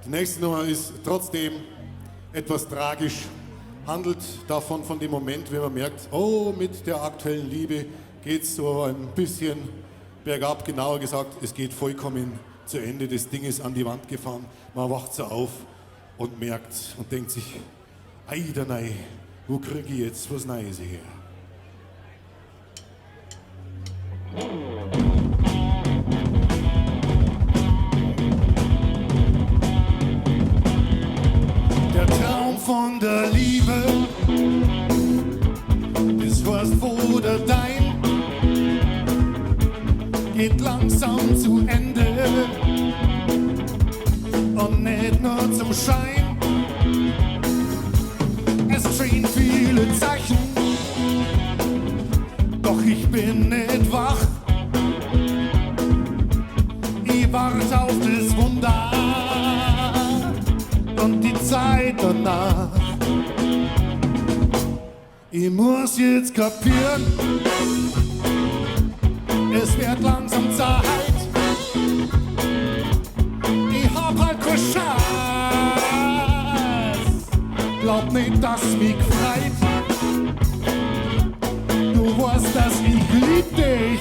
Die nächste Nummer ist trotzdem etwas tragisch, handelt davon, von dem Moment, wenn man merkt, oh, mit der aktuellen Liebe geht es so ein bisschen bergab, genauer gesagt, es geht vollkommen zu Ende, das Ding ist an die Wand gefahren, man wacht so auf und merkt und denkt sich, ei der Nei, wo kriege ich jetzt was Neues her? Der Traum von der Liebe, das war's oder dein, geht langsam zu Ende und nicht nur zum Schein. Es stehen viele Zeichen, doch ich bin nicht wach. Ich warte auf das Wunder und die Zeit danach. Ich muss jetzt kapieren, es wird langsam Zeit. Ich hab halt keine Chance, glaub nicht, dass mich freit. Du weißt, dass ich lieb dich,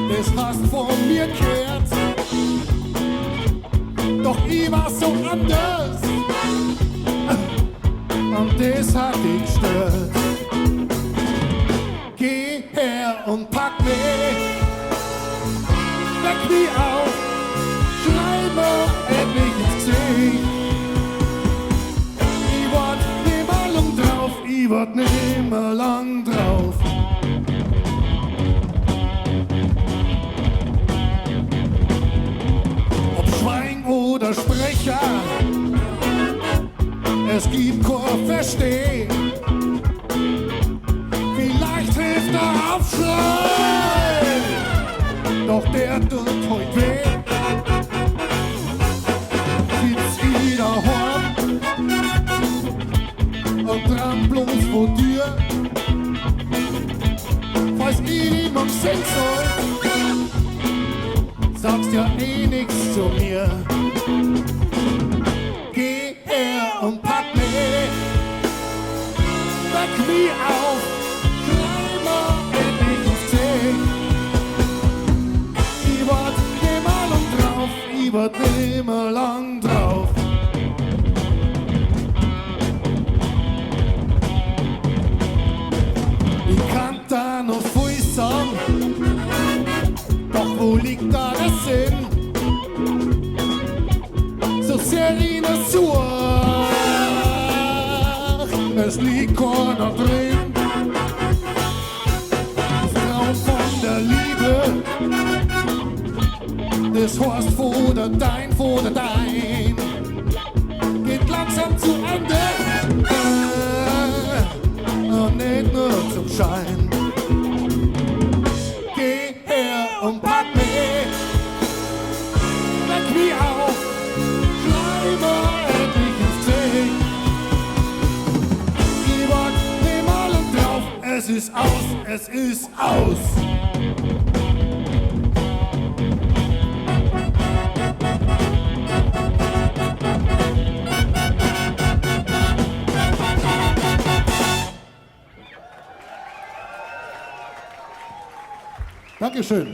das hast von mir gehört. Doch ich war so anders und das hat dich gestört. Geh her und pack mich, weck mich auf, schreib mir endlich ins Gesicht. Ich wart nimmer lang drauf, ich wart nimmer lang drauf. Ob Schwein oder Sprecher, es gibt kein Verstehen. Vielleicht hilft der Aufschrei, doch der tut heute weh. Sitz wieder heim und dran bloß vor dir, falls ich niemand sehen soll, sagst ja eh nix zu mir. Geh her und pack mich, weck mich auf, schreib mir endlich ins Gesicht. Ich wart nimmer lang drauf, ich wart nimmer lang drauf. Ich kann da noch viel sagen, doch wo liegt da der Sinn? So sehr in der Suche, es liegt keiner drin. Das Traum von der Liebe, das heißt vor der dein, geht langsam zu Ende und nicht nur zum Schein. Geh her und pack mich, weck mich auf, schreib mir endlich ins Gesicht. Ich wart nimmer lang drauf, es ist aus, es ist aus. Dankeschön.